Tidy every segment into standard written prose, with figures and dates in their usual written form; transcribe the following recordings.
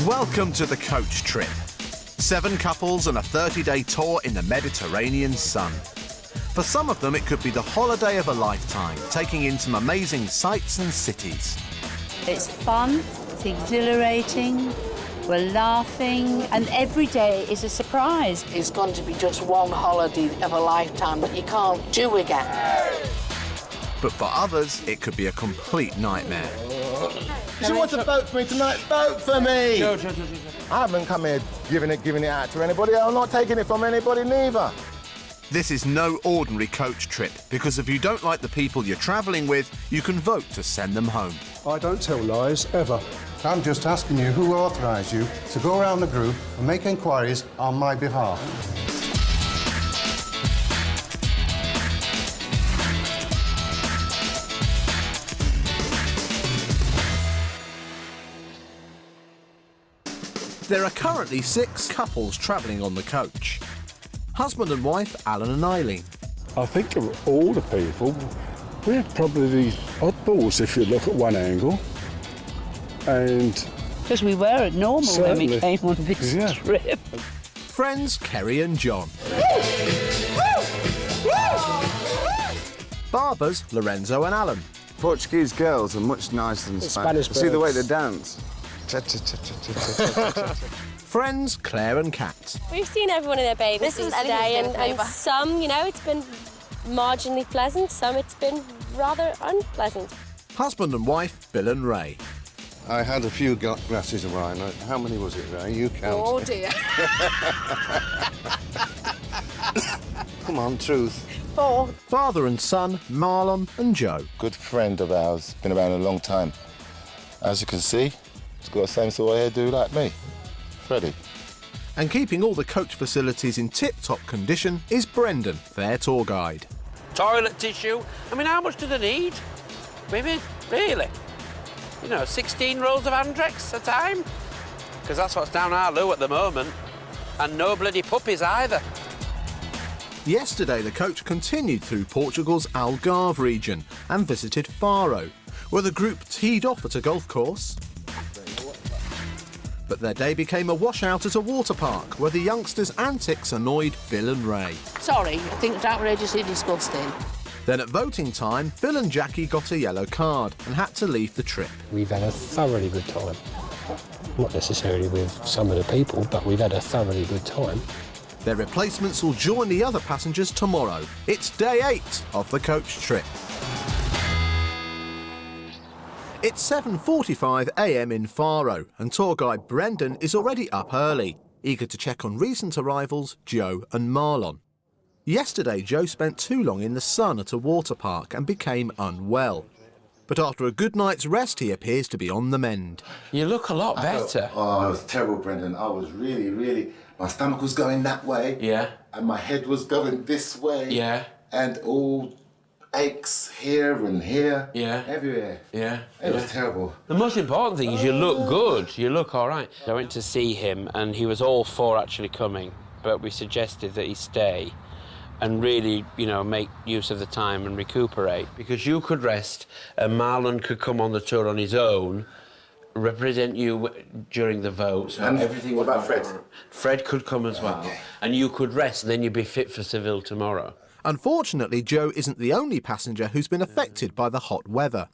Welcome to the coach trip. 7 couples and a 30-day tour in the Mediterranean sun. For some of them, it could be the holiday of a lifetime, taking in some amazing sights and cities. It's fun, it's exhilarating, we're laughing, and every day is a surprise. It's going to be just one holiday of a lifetime that you can't do again. But for others, it could be a complete nightmare. She wants a boat for me tonight. Vote for me! Joe. I haven't come here giving it out to anybody. I'm not taking it from anybody neither. This is no ordinary coach trip, because if you don't like the people you're travelling with, you can vote to send them home. I don't tell lies, ever. I'm just asking you who authorised you to go around the group and make inquiries on my behalf. There are currently 6 couples travelling on the coach. Husband and wife, Alan and Eileen. I think of all the people, we're probably the oddballs if you look at one angle. And Because we were normal when we Certainly. came on this trip. Friends, Kerry and John. Barbers, Lorenzo and Alan. Portuguese girls are much nicer than Spanish. See the way they dance. Friends, Claire and Kat. We've seen everyone in their bathing suits today, and some, you know, it's been marginally pleasant, some it's been rather unpleasant. Husband and wife, Bill and Ray. I had a few glasses of wine. How many was it, Ray? You count. Oh, dear. Come on, truth. 4. Father and son, Marlon and Joe. Good friend of ours, been around a long time. As you can see, he's got the same sort of hairdo like me. Freddie. And keeping all the coach facilities in tip-top condition is Brendan, their tour guide. Toilet tissue. I mean, how much do they need? Women, really? You know, 16 rolls of Andrex a time? Because that's what's down our loo at the moment. And no bloody puppies either. Yesterday, the coach continued through Portugal's Algarve region and visited Faro, where the group teed off at a golf course. But their day became a washout at a water park, where the youngsters' antics annoyed Bill and Ray. Sorry, I think it's outrageously disgusting. Then at voting time, Phil and Jackie got a yellow card and had to leave the trip. We've had a thoroughly good time. Not necessarily with some of the people, but we've had a thoroughly good time. Their replacements will join the other passengers tomorrow. It's day 8 of the coach trip. It's 7:45 a.m. in Faro, and tour guide Brendan is already up early, eager to check on recent arrivals, Joe and Marlon. Yesterday, Joe spent too long in the sun at a water park and became unwell. But after a good night's rest, he appears to be on the mend. You look a lot better. Oh, it was terrible, Brendan. I was really... My stomach was going that way. Yeah. And my head was going this way. Yeah. And all aches here and here. Yeah. Everywhere. Yeah. It was terrible. The most important thing is you look good. You look all right. I went to see him, and he was all for actually coming, but we suggested that he stay and really, you know, make use of the time and recuperate. Because you could rest, and Marlon could come on the tour on his own, represent you during the votes. And everything. what about Fred? Fred could come as well. Okay. And you could rest, and then you'd be fit for Seville tomorrow. Unfortunately, Joe isn't the only passenger who's been affected by the hot weather.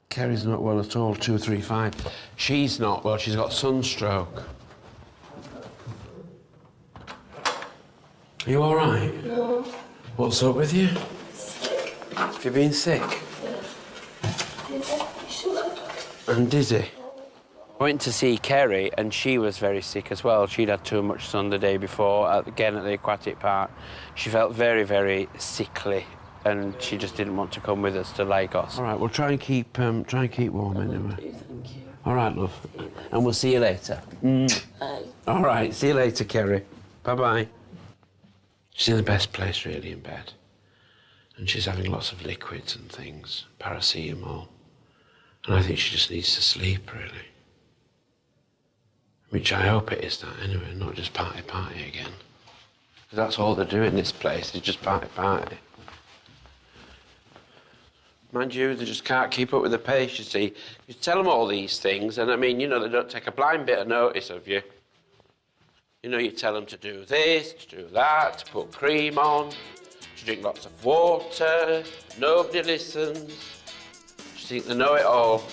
Kerry's not well at all, 235. She's not well, she's got sunstroke. Are you all right? No. What's up with you? Have you been sick? And dizzy? I went to see Kerry, and she was very sick as well. She'd had too much sun the day before, again at the aquatic park. She felt very, very sickly, and she just didn't want to come with us to Lagos. All right, we'll try and keep warm anyway. Thank you. All right, love. And we'll see you later. Bye. All right, see you later, Kerry. Bye-bye. She's in the best place, really, in bed. And she's having lots of liquids and things, paracetamol. And I think she just needs to sleep, really. Which I hope it is that, anyway, not just party again. Because that's all they do in this place, is just party. Mind you, they just can't keep up with the pace, you see. You tell them all these things, and I mean, you know, they don't take a blind bit of notice of you. You know, you tell them to do this, to do that, to put cream on, to drink lots of water. Nobody listens. Just think they know it all.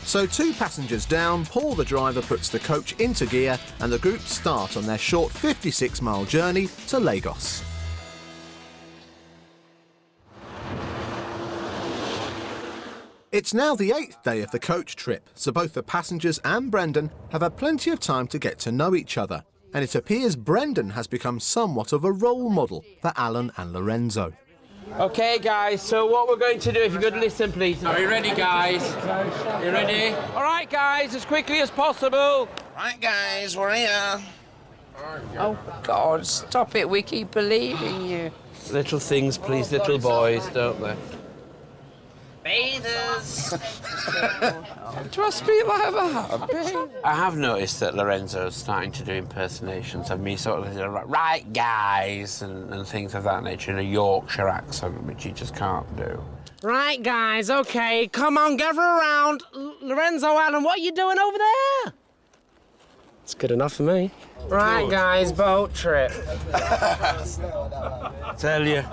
So 2 passengers down, Paul the driver puts the coach into gear and the group start on their short 56-mile journey to Lagos. It's now the 8th day of the coach trip, so both the passengers and Brendan have had plenty of time to get to know each other. And it appears Brendan has become somewhat of a role model for Alan and Lorenzo. OK, guys, so what we're going to do, if you could listen, please. Are you ready, guys? You ready? All right, guys, as quickly as possible. Right, guys, we're here. Oh, God, stop it. We keep believing you. Little things please little boys, don't they? Bathers. Do I speak like that? I have noticed that Lorenzo's starting to do impersonations of me, sort of, right, guys, and things of that nature, in a Yorkshire accent, which he just can't do. Right, guys, OK, come on, gather around. Lorenzo, Alan, what are you doing over there? It's good enough for me. Right, guys, boat trip. Tell you.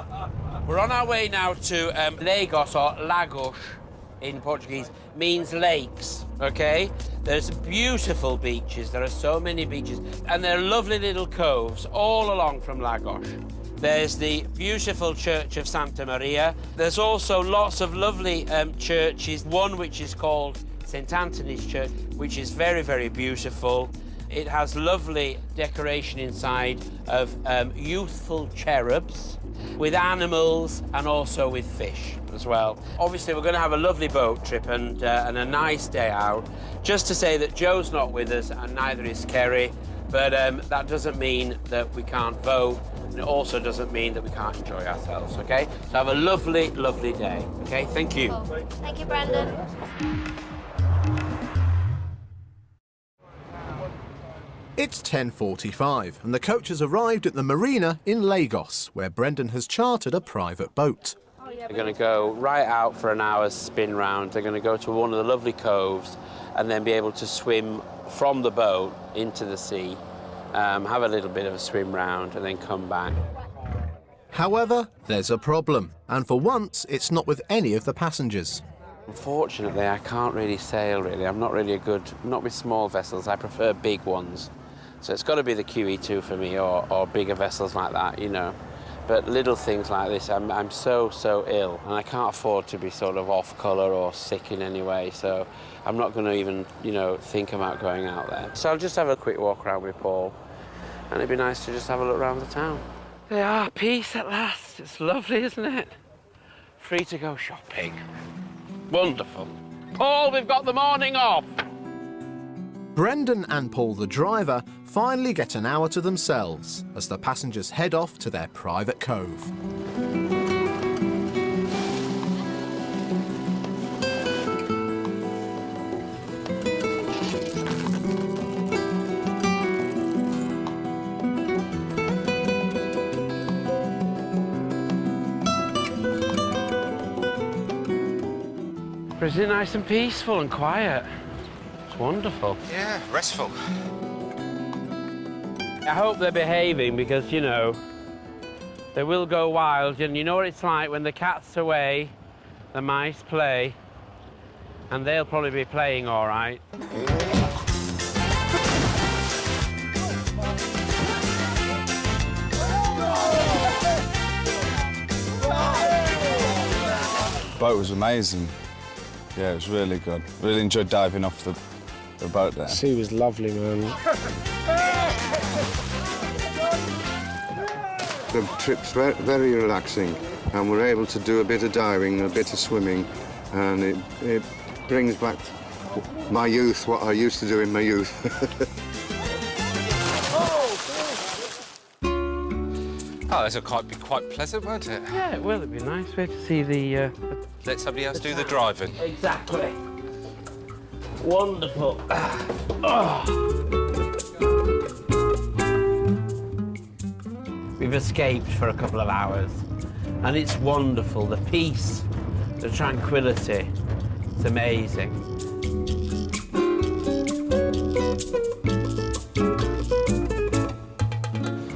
We're on our way now to Lagos, or Lagos in Portuguese, means lakes, OK? There's beautiful beaches. There are so many beaches. And there are lovely little coves all along from Lagos. There's the beautiful church of Santa Maria. There's also lots of lovely churches, one which is called St. Anthony's Church, which is very, very beautiful. It has lovely decoration inside of youthful cherubs, with animals and also with fish as well. Obviously, we're going to have a lovely boat trip and a nice day out. Just to say that Joe's not with us and neither is Kerry, but that doesn't mean that we can't vote, and it also doesn't mean that we can't enjoy ourselves, OK? So have a lovely, lovely day, OK? Thank you. Cool. Thank you, Brendan. It's 10:45 and the coach has arrived at the marina in Lagos, where Brendan has chartered a private boat. They're going to go right out for an hour's spin round. They're going to go to one of the lovely coves and then be able to swim from the boat into the sea, have a little bit of a swim round and then come back. However, there's a problem, and for once it's not with any of the passengers. Unfortunately, I can't really sail, really. I'm not really a good, not with small vessels. I prefer big ones. So it's got to be the QE2 for me, or bigger vessels like that, you know. But little things like this, I'm so ill, and I can't afford to be sort of off colour or sick in any way, so I'm not going to even, you know, think about going out there. So I'll just have a quick walk around with Paul, and it'd be nice to just have a look around the town. There you are, peace at last. It's lovely, isn't it? Free to go shopping. Wonderful. Paul, we've got the morning off. Brendan and Paul the driver finally get an hour to themselves as the passengers head off to their private cove. Is it nice and peaceful and quiet? It's wonderful. Yeah, restful. I hope they're behaving because, you know, they will go wild. And you know what it's like when the cat's away, the mice play, and they'll probably be playing all right. The boat was amazing. Yeah, it was really good. Really enjoyed diving off the boat there. Sea was lovely, man. The trip's very relaxing, and we're able to do a bit of diving, a bit of swimming, and it brings back my youth, what I used to do in my youth. Oh, this will be quite pleasant, won't it? Yeah, it will. It'd be nice way to see the... Let somebody else do the driving. Exactly. Wonderful. We've escaped for a couple of hours, and it's wonderful. The peace The tranquility, it's amazing.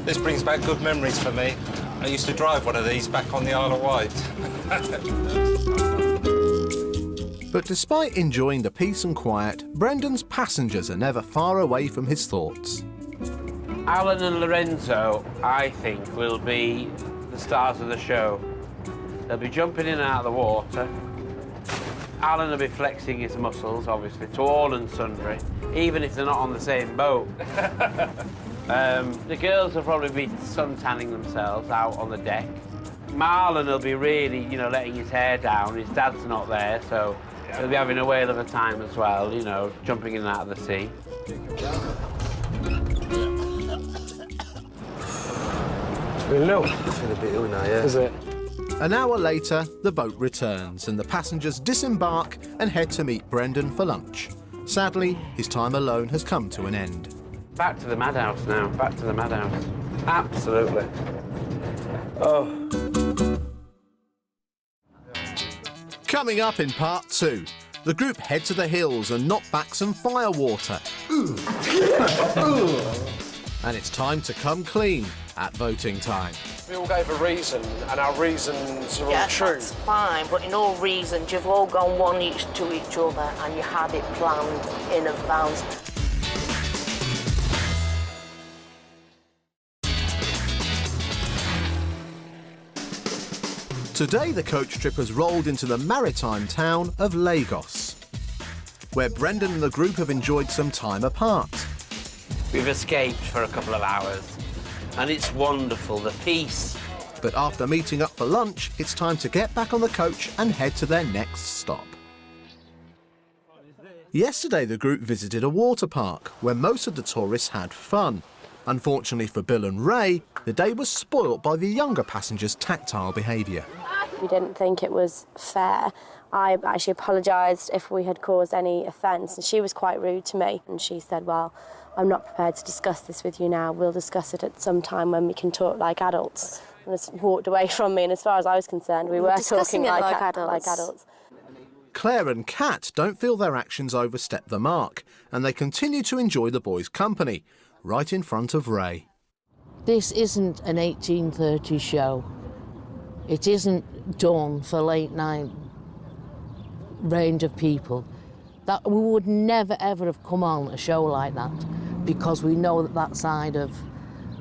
This brings back good memories for me. I used to drive one of these back on the Isle of Wight. But despite enjoying the peace and quiet, Brendan's passengers are never far away from his thoughts. Alan and Lorenzo, I think, will be the stars of the show. They'll be jumping in and out of the water. Alan will be flexing his muscles, obviously, to all and sundry, even if they're not on the same boat. The girls will probably be sun-tanning themselves out on the deck. Marlon will be really, you know, letting his hair down. His dad's not there, so he'll be having a whale of a time as well, you know, jumping in and out of the sea. It's been low. I feel a bit ill now, yeah. Is it? An hour later, the boat returns and the passengers disembark and head to meet Brendan for lunch. Sadly, his time alone has come to an end. Back to the madhouse now, back to the madhouse. Absolutely. Oh. Coming up in part 2, the group head to the hills and knock back some firewater. And it's time to come clean at voting time. We all gave a reason, and our reasons are all true. That's fine, but in all reasons, you've all gone one each to each other and you had it planned in advance. Today, the coach trip has rolled into the maritime town of Lagos, where Brendan and the group have enjoyed some time apart. We've escaped for a couple of hours, and it's wonderful, the peace. But after meeting up for lunch, it's time to get back on the coach and head to their next stop. Yesterday, the group visited a water park where most of the tourists had fun. Unfortunately for Bill and Ray, the day was spoilt by the younger passengers' tactile behaviour. We didn't think it was fair. I actually apologised if we had caused any offence, and she was quite rude to me. And she said, well, I'm not prepared to discuss this with you now. We'll discuss it at some time when we can talk like adults. And just walked away from me, and as far as I was concerned, we were talking like adults. Claire and Kat don't feel their actions overstep the mark, and they continue to enjoy the boys' company, right in front of Ray. This isn't an 1830s show. It isn't done for late night range of people. That we would never ever have come on a show like that, because we know that side of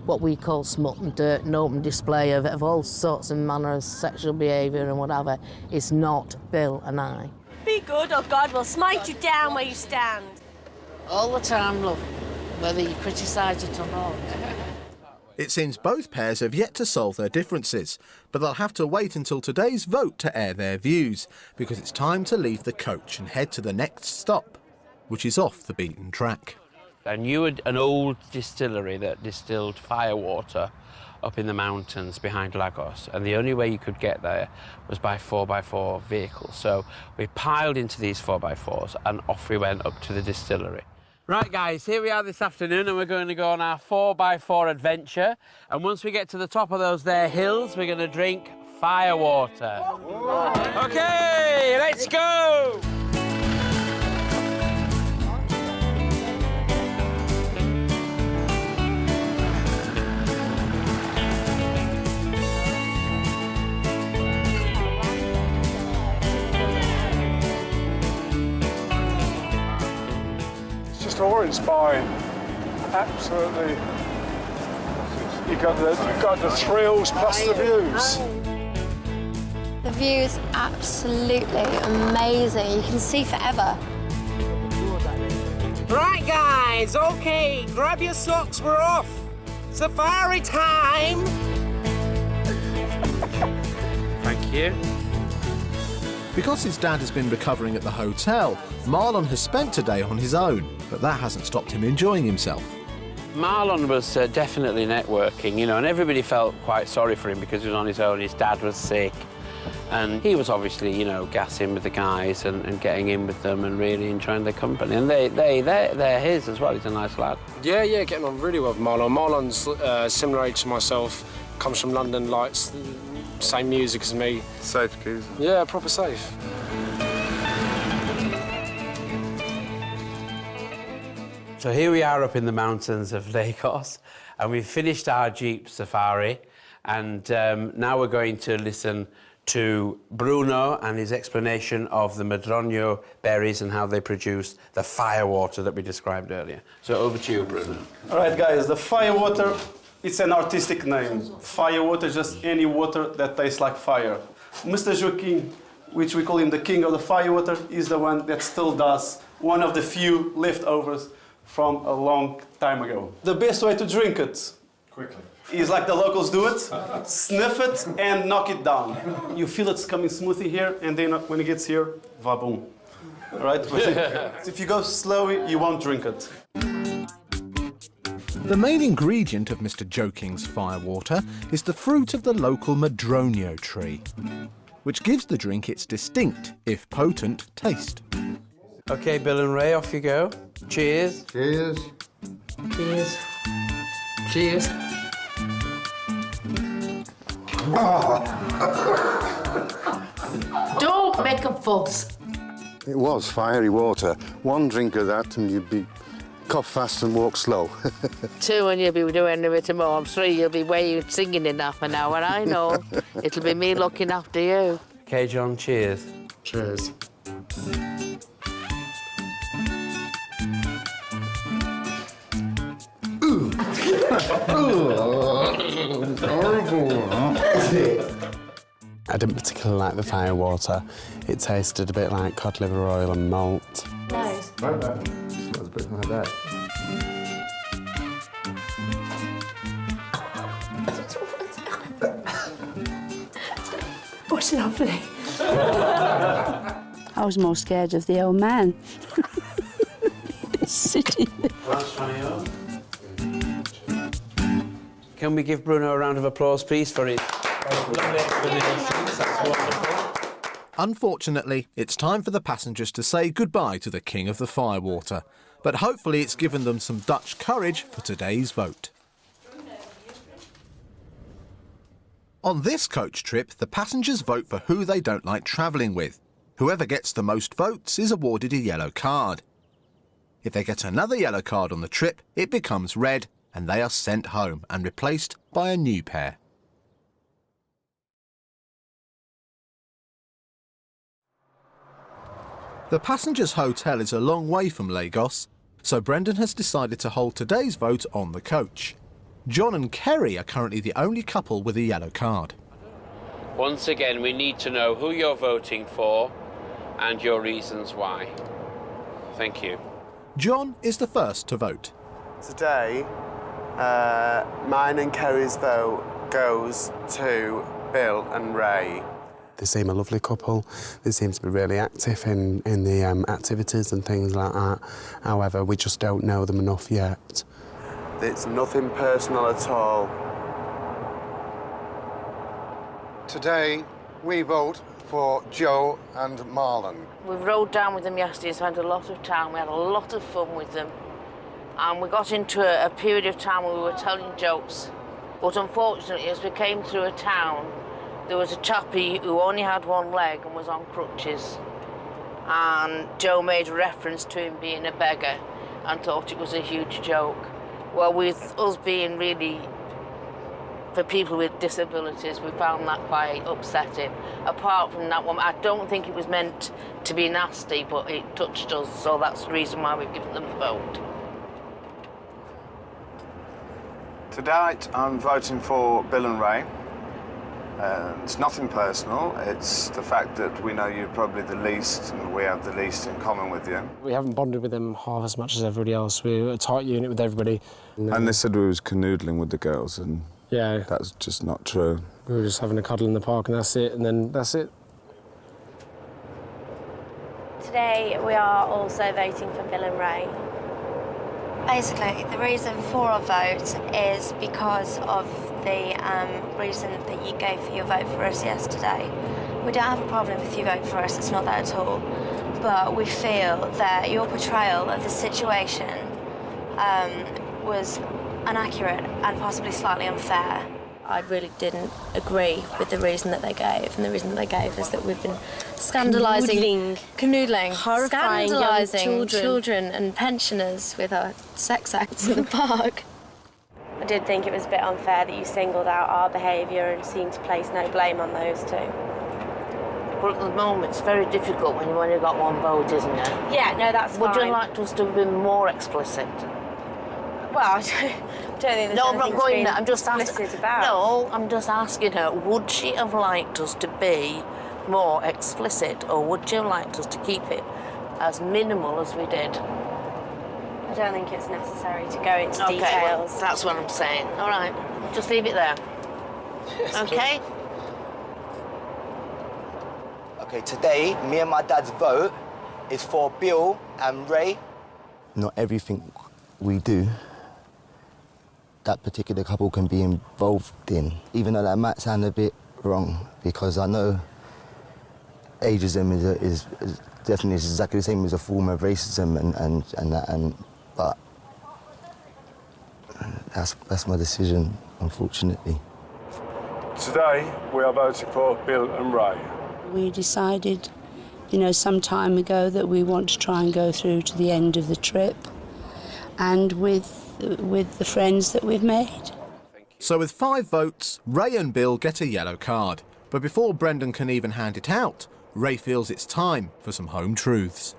what we call smut and dirt and open display of all sorts of manners, sexual behaviour and whatever is not Bill and I. Be good or God will smite you down where you stand. All the time, love, whether you criticise it or not. It seems both pairs have yet to solve their differences, but they'll have to wait until today's vote to air their views, because it's time to leave the coach and head to the next stop, which is off the beaten track. I knew an old distillery that distilled firewater up in the mountains behind Lagos, and the only way you could get there was by 4x4 vehicles. So we piled into these 4x4s and off we went up to the distillery. Right, guys, here we are this afternoon, and we're going to go on our 4x4 adventure. And once we get to the top of those there hills, we're going to drink firewater. OK, let's go! Awe-inspiring, absolutely. You've got the thrills plus the views. The view is absolutely amazing. You can see forever. Right, guys, OK, grab your socks, we're off. Safari time. Thank you. Because his dad has been recovering at the hotel, Marlon has spent today on his own, but that hasn't stopped him enjoying himself. Marlon was definitely networking, you know, and everybody felt quite sorry for him because he was on his own. His dad was sick, and he was obviously, you know, gassing with the guys and getting in with them and really enjoying their company. And they're his as well. He's a nice lad. Yeah, getting on really well with Marlon. Marlon's similar age to myself, comes from London Lights. same music as me. Safe keys. Yeah, proper safe. So here we are up in the mountains of Lagos, and we've finished our Jeep safari, and now we're going to listen to Bruno and his explanation of the madroño berries and how they produce the firewater that we described earlier. So over to you, Bruno. All right, guys, the firewater, it's an artistic name. Firewater, just any water that tastes like fire. Mr. Joaquin, which we call him the king of the firewater, is the one that still does one of the few leftovers from a long time ago. The best way to drink it quickly is like the locals do it, sniff it and knock it down. You feel it's coming smoothly here, and then when it gets here, va-boom. All right? If you go slowly, you won't drink it. The main ingredient of Mr. Joking's firewater is the fruit of the local madroño tree, which gives the drink its distinct, if potent, taste. OK, Bill and Ray, off you go. Cheers. Cheers. Cheers. Cheers. Don't make a fuss. It was fiery water. One drink of that and you'd be cough fast and walk slow. 2 and you'll be doing a bit more. 3 you'll be way singing in half an hour. I know. It'll be me looking after you. OK, John, cheers. Cheers. I didn't particularly like the firewater. It tasted a bit like cod liver oil and malt. Nice. Right there. Smells a bit like that. What's lovely? I was more scared of the old man. Sitting there. Can we give Bruno a round of applause, please, for his lovely explanations? That's wonderful. Unfortunately, it's time for the passengers to say goodbye to the king of the firewater, but hopefully it's given them some Dutch courage for today's vote. On this coach trip, the passengers vote for who they don't like travelling with. Whoever gets the most votes is awarded a yellow card. If they get another yellow card on the trip, it becomes red and they are sent home and replaced by a new pair. The passengers' hotel is a long way from Lagos, so Brendan has decided to hold today's vote on the coach. John and Kerry are currently the only couple with a yellow card. Once again, we need to know who you're voting for and your reasons why. Thank you. John is the first to vote. Today, mine and Kerry's vote goes to Bill and Ray. They seem a lovely couple. They seem to be really active in the activities and things like that. However, we just don't know them enough yet. It's nothing personal at all. Today, we vote for Joe and Marlon. We rode down with them yesterday, spent a lot of time, we had a lot of fun with them. And we got into a period of time where we were telling jokes. But unfortunately, as we came through a town, there was a chappie who only had one leg and was on crutches. And Joe made reference to him being a beggar and thought it was a huge joke. Well, with us being really, for people with disabilities, we found that quite upsetting. Apart from that one, I don't think it was meant to be nasty, but it touched us, so that's the reason why we've given them the vote. Tonight, I'm voting for Bill and Ray. It's nothing personal, it's the fact that we know you're probably the least and we have the least in common with you. We haven't bonded with them half as much as everybody else. We're a tight unit with everybody. And they said we was canoodling with the girls, and yeah, that's just not true. We were just having a cuddle in the park and that's it, and then that's it. Today we are also voting for Bill and Ray. Basically, the reason for our vote is because of the reason that you gave for your vote for us yesterday. We don't have a problem if you vote for us, it's not that at all. But we feel that your portrayal of the situation was inaccurate and possibly slightly unfair. I really didn't agree with the reason that they gave, and the reason that they gave is that we've been scandalising, canoodling, horrifying young scandalising children and pensioners with our sex acts in the park. I did think it was a bit unfair that you singled out our behaviour and seemed to place no blame on those two. But at the moment, it's very difficult when you've only got one vote, isn't it? Yeah, no, that's Would fine. you like us to have been more explicit? Well, I don't think there's No, I'm not anything to going be there. I'm just explicit asking. about. No, I'm just asking her, would she have liked us to be more explicit, or would you have liked us to keep it as minimal as we did? I don't think it's necessary to go into Okay, well, details. that's what I'm saying. All right, just leave it there. Okay? Okay, today, me and my dad's vote is for Bill and Ray. Not everything we do, that particular couple can be involved in, even though that might sound a bit wrong, because I know ageism is definitely exactly the same as a form of racism, but that's my decision, unfortunately. Today, we are voting for Bill and Ray. We decided, some time ago that we want to try and go through to the end of the trip, and with the friends that we've made. So with 5 votes, Ray and Bill get a yellow card. But before Brendan can even hand it out, Ray feels it's time for some home truths.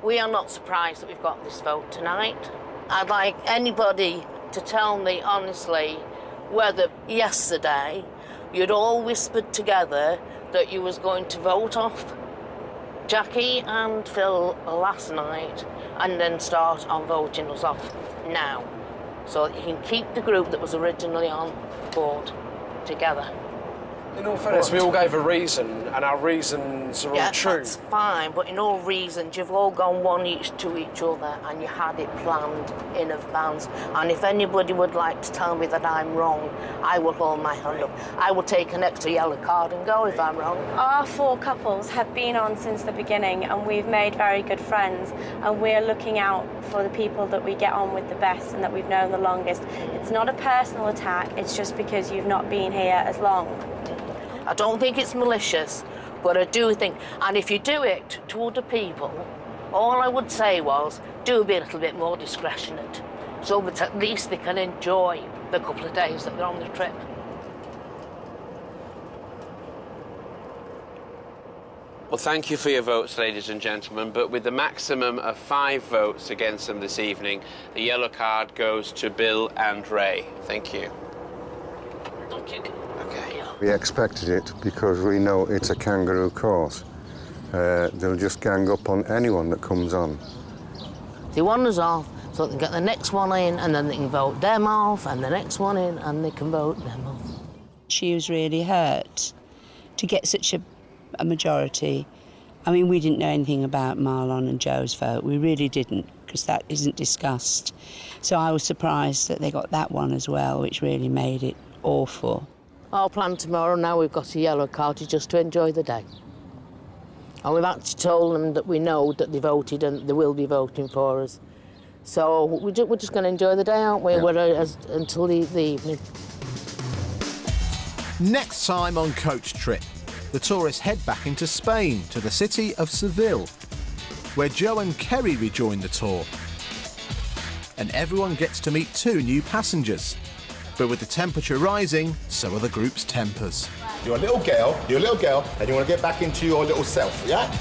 We are not surprised that we've got this vote tonight. I'd like anybody to tell me honestly whether yesterday you'd all whispered together that you was going to vote off Jackie and Phil last night and then start on voting us off now, so that you can keep the group that was originally on board together. In all fairness, we all gave a reason, and our reasons are all true. That's fine, but in all reasons, you've all gone one each to each other and you had it planned in advance. And if anybody would like to tell me that I'm wrong, I will hold my hand up. I will take an extra yellow card and go if I'm wrong. Our 4 couples have been on since the beginning, and we've made very good friends, and we're looking out for the people that we get on with the best and that we've known the longest. It's not a personal attack, it's just because you've not been here as long. I don't think it's malicious, but I do think, and if you do it to other people, all I would say was, do be a little bit more discretionate, so that at least they can enjoy the couple of days that they're on the trip. Well, thank you for your votes, ladies and gentlemen, but with the maximum of 5 votes against them this evening, the yellow card goes to Bill and Ray. Thank you. Okay. We expected it because we know it's a kangaroo course. They'll just gang up on anyone that comes on. They want us off so they can get the next one in and then they can vote them off and the next one in and they can vote them off. She was really hurt to get such a majority. I mean, we didn't know anything about Marlon and Joe's vote. We really didn't, because that isn't discussed. So I was surprised that they got that one as well, which really made it awful. Our plan tomorrow, now we've got a yellow card, is just to enjoy the day. And we've actually told them that we know that they voted and they will be voting for us. So we're just going to enjoy the day, aren't we? Yeah. Until the evening. Next time on Coach Trip, the tourists head back into Spain to the city of Seville, where Joe and Kerry rejoin the tour. And everyone gets to meet 2 new passengers. But with the temperature rising, so are the group's tempers. You're a little girl, and you want to get back into your little self, yeah?